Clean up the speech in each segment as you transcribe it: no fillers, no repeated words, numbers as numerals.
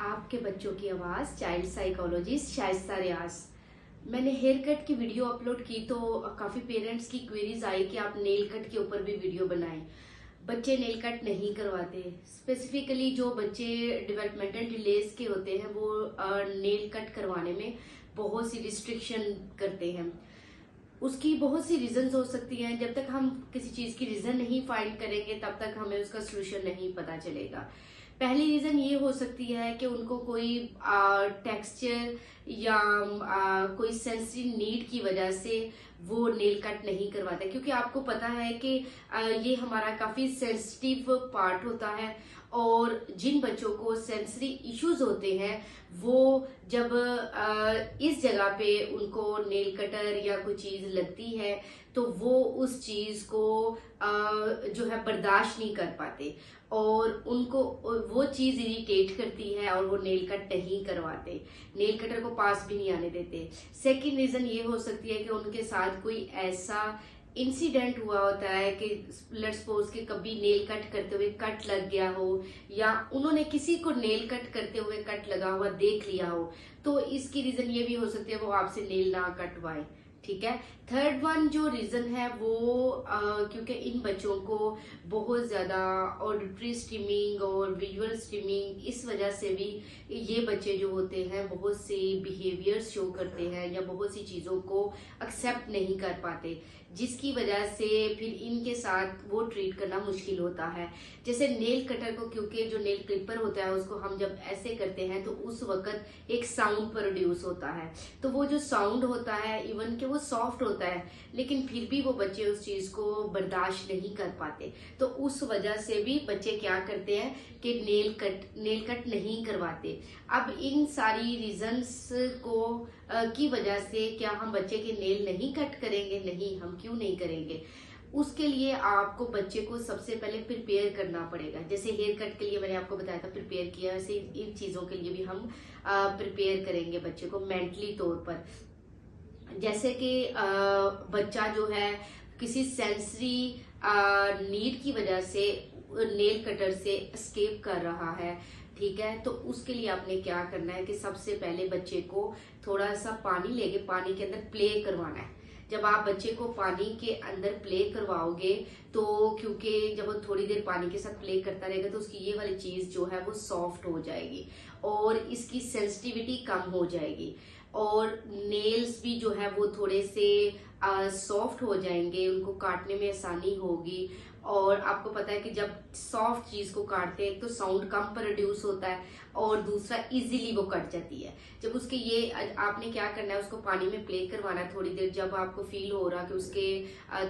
आपके बच्चों की आवाज़ चाइल्ड साइकोलॉजिस्ट शाइस्ता रियाज। मैंने हेयर कट की वीडियो अपलोड की तो काफ़ी पेरेंट्स की क्वेरीज आई कि आप नेल कट के ऊपर भी वीडियो बनाएं। बच्चे नेल कट नहीं करवाते। स्पेसिफिकली जो बच्चे डेवलपमेंटल डिलेज के होते हैं वो नेल कट करवाने में बहुत सी रिस्ट्रिक्शन करते हैं। उसकी बहुत सी रीजंस हो सकती हैं। जब तक हम किसी चीज की रीजन नहीं फाइंड करेंगे तब तक हमें उसका सोल्यूशन नहीं पता चलेगा। पहली रीजन ये हो सकती है कि उनको कोई टेक्सचर या कोई सेंसिटिव नीड की वजह से वो नेल कट नहीं करवाते, क्योंकि आपको पता है कि ये हमारा काफी सेंसिटिव पार्ट होता है। और जिन बच्चों को सेंसरी इश्यूज होते हैं वो जब इस जगह पे उनको नेल कटर या कोई चीज लगती है तो वो उस चीज को जो है बर्दाश्त नहीं कर पाते और उनको वो चीज इरिटेट करती है और वो नेल कट नहीं करवाते, नेल कटर को पास भी नहीं आने देते। सेकंड रीजन ये हो सकती है कि उनके साथ कोई ऐसा इंसिडेंट हुआ होता है कि लेट्स सपोज कि कभी नेल कट करते हुए कट लग गया हो या उन्होंने किसी को नेल कट करते हुए कट लगा हुआ देख लिया हो, तो इसकी रीजन ये भी हो सकती है वो आपसे नेल ना कटवाए। ठीक है। थर्ड वन जो रीजन है वो क्योंकि इन बच्चों को बहुत ज्यादा ऑडिटरी स्ट्रीमिंग और विजुअल स्ट्रीमिंग, इस वजह से भी ये बच्चे जो होते हैं बहुत सी बिहेवियर्स शो करते हैं या बहुत सी चीजों को एक्सेप्ट नहीं कर पाते, जिसकी वजह से फिर इनके साथ वो ट्रीट करना मुश्किल होता है। जैसे नेल कटर को, क्योंकि जो नेल क्लिपर होता है उसको हम जब ऐसे करते हैं तो उस वक्त एक साउंड प्रोड्यूस होता है, तो वो जो साउंड होता है इवन कि वो सॉफ्ट होता है लेकिन फिर भी वो बच्चे उस चीज को बर्दाश्त नहीं कर पाते, तो उस वजह से भी बच्चे क्या करते हैं कि नेल कट नहीं करवाते। अब इन सारी रीजंस को की वजह से क्या हम बच्चे के नेल नहीं कट करेंगे? नहीं, हम क्यों नहीं करेंगे। उसके लिए आपको बच्चे को सबसे पहले प्रिपेयर करना पड़ेगा। जैसे हेयर कट के लिए मैंने आपको बताया था प्रिपेयर किया, वैसे इन चीजों के लिए भी हम प्रिपेयर करेंगे बच्चे को मेंटली तौर पर। जैसे कि बच्चा जो है किसी सेंसरी नीड की वजह से नेल कटर से एस्केप कर रहा है, ठीक है, तो उसके लिए आपने क्या करना है कि सबसे पहले बच्चे को थोड़ा सा पानी लेके पानी के अंदर प्ले करवाना है। जब आप बच्चे को पानी के अंदर प्ले करवाओगे तो क्योंकि जब वो थोड़ी देर पानी के साथ प्ले करता रहेगा तो उसकी ये वाली चीज जो है वो सॉफ्ट हो जाएगी और इसकी सेंसिटिविटी कम हो जाएगी और नेल्स भी जो है वो थोड़े से सॉफ्ट हो जाएंगे, उनको काटने में आसानी होगी। और आपको पता है कि जब सॉफ्ट चीज को काटते हैं तो साउंड कम प्रोड्यूस होता है और दूसरा इजीली वो कट जाती है। जब उसके ये आपने क्या करना है, उसको पानी में प्ले करवाना है थोड़ी देर। जब आपको फील हो रहा कि उसके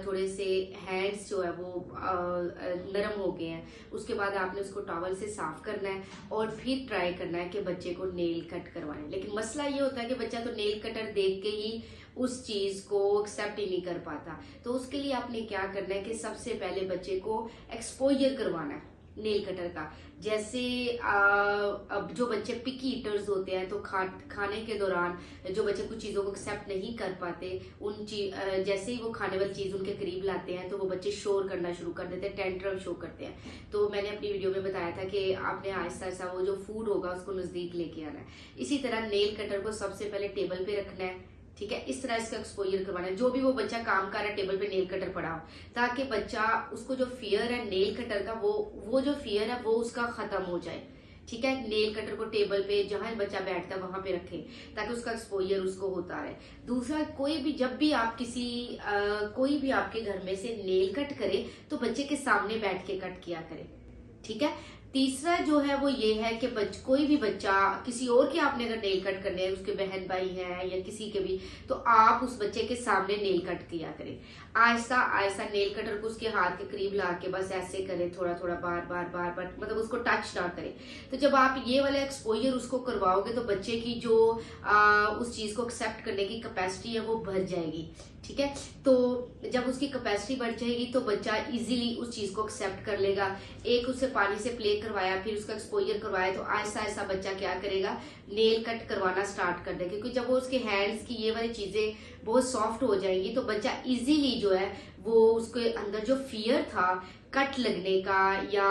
थोड़े से हैंड्स जो है वो नरम हो गए हैं, उसके बाद आपने उसको टॉवल से साफ करना है और फिर ट्राई करना है कि बच्चे को नेल कट करवाएं। लेकिन मसला ये होता है कि बच्चा तो नेल कटर देख के ही उस चीज को एक्सेप्ट ही नहीं कर पाता, तो उसके लिए आपने क्या करना है कि सबसे पहले बच्चे को एक्सपोजर करवाना है नेल कटर का। जैसे अब जो बच्चे पिकी ईटर्स होते हैं तो खाने के दौरान जो बच्चे कुछ चीजों को एक्सेप्ट नहीं कर पाते, जैसे ही वो खाने वाली चीज उनके करीब लाते हैं तो वो बच्चे शोर करना शुरू कर देते हैं, टेंट्रम शो करते हैं। तो मैंने अपनी वीडियो में बताया था कि आपने आहिस्ता आहिस्ता वो जो फूड होगा उसको नजदीक लेके आना है। इसी तरह नेल कटर को सबसे पहले टेबल पे रखना है, ठीक है, इस तरह इसका एक्सपोजर करवाना है। जो भी वो बच्चा काम कर रहा है टेबल पे नेल कटर पड़ा हो, ताकि बच्चा उसको जो फियर है नेल कटर का वो जो फियर है वो उसका खत्म हो जाए। ठीक है, नेल कटर को टेबल पे जहां बच्चा बैठता है वहां पे रखें ताकि उसका एक्सपोजर उसको होता रहे। दूसरा, जब भी आप कोई भी आपके घर में से नेल कट करे तो बच्चे के सामने बैठ के कट किया करे। ठीक है। तीसरा जो है वो ये है कि कोई भी बच्चा किसी और के आपने अगर नेल कट करने हैं, उसके बहन भाई हैं या किसी के भी, तो आप उस बच्चे के सामने नेल कट किया करें। आहिस्ता आहिस्ता नेल कटर को उसके हाथ के करीब ला के बस ऐसे करें, थोड़ा थोड़ा बार बार, मतलब उसको टच ना करें। तो जब आप ये वाला एक्सपोजर उसको करवाओगे तो बच्चे की जो उस चीज को एक्सेप्ट करने की कैपेसिटी है वो बढ़ जाएगी। ठीक है, तो जब उसकी कैपेसिटी बढ़ जाएगी तो बच्चा इजीली उस चीज को एक्सेप्ट कर लेगा। एक उससे पानी से प्ले करवाया, फिर उसका एक्सपोजर करवाया, तो आहिस्ता आहिस्ता बच्चा क्या करेगा, नेल कट करवाना स्टार्ट कर देगा। क्योंकि जब वो उसके हैंड्स की ये वाली चीजें बहुत सॉफ्ट हो जाएंगी तो बच्चा इजीली जो है वो उसके अंदर जो फियर था कट लगने का या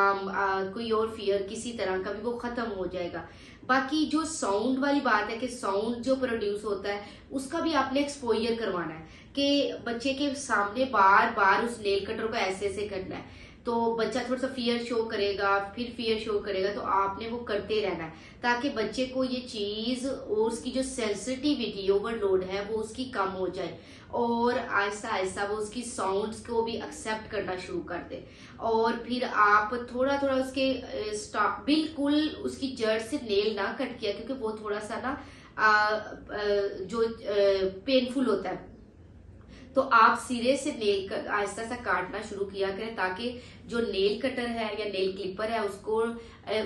कोई और फियर किसी तरह का भी वो खत्म हो जाएगा। बाकी जो साउंड वाली बात है कि साउंड जो प्रोड्यूस होता है उसका भी आपने एक्सपोजर करवाना है कि बच्चे के सामने बार बार उस नेल कटर को ऐसे ऐसे करना है, तो बच्चा थोड़ा सा फियर शो करेगा, फिर फियर शो करेगा, तो आपने वो करते रहना है ताकि बच्चे को ये चीज और उसकी जो सेंसिटिविटी ओवरलोड है वो उसकी कम हो जाए और आहिस्ता आहिस्ता वो उसकी साउंड्स को भी एक्सेप्ट करना शुरू कर दे। और फिर आप थोड़ा थोड़ा उसके बिल्कुल उसकी जड़ से नेल ना कट किया, क्योंकि वो थोड़ा सा ना जो पेनफुल होता है, तो आप सिरे से नेल आहिस्ता सा काटना शुरू किया करें ताकि जो नेल कटर है या नेल क्लिपर है उसको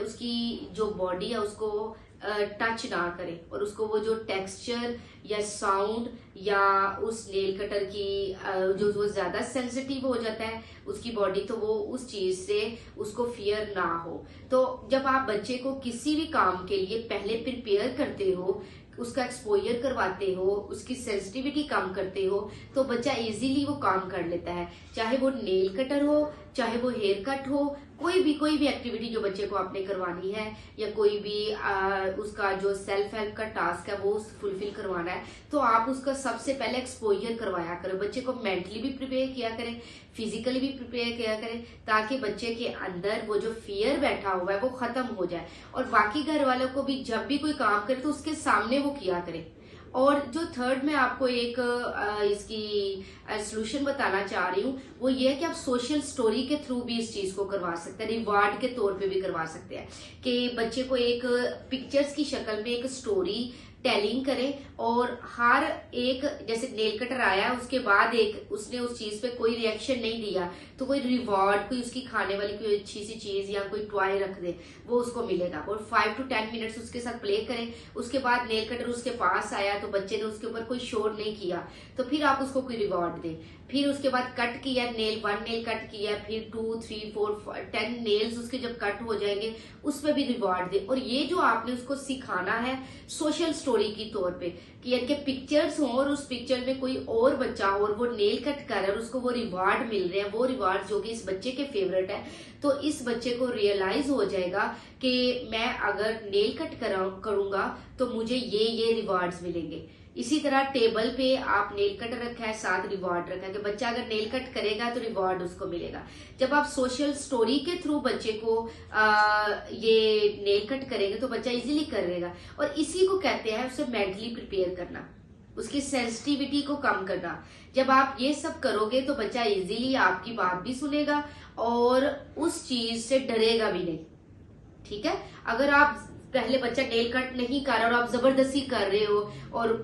उसकी जो बॉडी है उसको टच ना करे और उसको वो जो टेक्सचर या साउंड या उस नेल कटर की जो वो ज्यादा सेंसिटिव हो जाता है उसकी बॉडी, तो वो उस चीज से उसको फियर ना हो। तो जब आप बच्चे को किसी भी काम के लिए पहले प्रिपेयर करते हो, उसका एक्सपोजर करवाते हो, उसकी सेंसिटिविटी कम करते हो, तो बच्चा इजीली वो काम कर लेता है। चाहे वो नेल कटर हो, चाहे वो हेयर कट हो, कोई भी एक्टिविटी जो बच्चे को आपने करवानी है या कोई भी उसका जो सेल्फ हेल्प का टास्क है वो फुलफिल करवाना है, तो आप उसका सबसे पहले एक्सपोजर करवाया करो। बच्चे को मेंटली भी प्रिपेयर किया करें, फिजिकली भी प्रिपेयर किया करें, ताकि बच्चे के अंदर वो जो फियर बैठा हुआ है वो खत्म हो जाए। और बाकी घर वालों को भी जब भी कोई काम करे तो उसके सामने वो किया करे। और जो थर्ड मैं आपको एक इसकी सोल्यूशन बताना चाह रही हूँ वो ये है कि आप सोशल स्टोरी के थ्रू भी इस चीज को करवा सकते हैं, रिवार्ड के तौर पे भी करवा सकते हैं कि बच्चे को एक पिक्चर्स की शक्ल में एक स्टोरी टेलिंग करें और हर एक, जैसे नेल कटर आया उसके बाद एक उसने उस चीज पे कोई रिएक्शन नहीं दिया तो कोई रिवॉर्ड, कोई उसकी खाने वाली कोई अच्छी सी चीज या कोई टॉय रख दे, वो उसको मिलेगा। और 5 to 10 मिनट्स उसके साथ प्ले करें। उसके बाद नेल कटर उसके पास आया तो बच्चे ने उसके ऊपर कोई शोर नहीं किया तो फिर आप उसको कोई रिवॉर्ड दें। फिर उसके बाद कट किया, नेल 1 नेल कट किया, फिर 2 3 4 10 नेल्स उसके जब कट हो जाएंगे उस पर भी रिवॉर्ड दे। और ये जो आपने उसको सिखाना है सोशल स्टोरी की तौर पे कि इनके पिक्चर्स हों और उस पिक्चर में कोई और बच्चा हो और वो नेल कट कर रहा है और उसको वो रिवार्ड मिल रहे हैं, वो रिवार्ड जो कि इस बच्चे के फेवरेट है, तो इस बच्चे को रियलाइज हो जाएगा कि मैं अगर नेल कट करूंगा तो मुझे ये रिवार्ड्स मिलेंगे। इसी तरह टेबल पे आप नेल कट रखा है, साथ रिवॉर्ड रखा है कि बच्चा अगर नेल कट करेगा तो रिवॉर्ड उसको मिलेगा। जब आप सोशल स्टोरी के थ्रू बच्चे को ये नेल कट करेंगे तो बच्चा इजीली करेगा। और इसी को कहते हैं उसे मेंटली प्रिपेयर करना, उसकी सेंसिटिविटी को कम करना। जब आप ये सब करोगे तो बच्चा इजीली आपकी बात भी सुनेगा और उस चीज से डरेगा भी नहीं। ठीक है, अगर आप पहले बच्चा नेल कट नहीं कर रहा और आप जबरदस्ती कर रहे हो और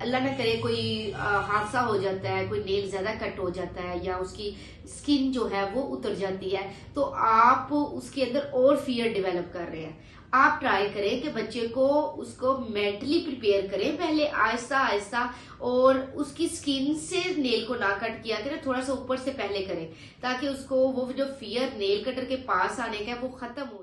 अल्लाह न करे कोई हादसा हो जाता है, कोई नेल ज्यादा कट हो जाता है या उसकी स्किन जो है वो उतर जाती है, तो आप उसके अंदर और फियर डेवलप कर रहे हैं। आप ट्राई करें कि बच्चे को उसको मेंटली प्रिपेयर करें पहले आहिस्ता आहिस्ता, और उसकी स्किन से नेल को ना कट किया करें, थोड़ा सा ऊपर से पहले करें ताकि उसको वो जो फियर नेल कटर के पास आने का वो खत्म हो।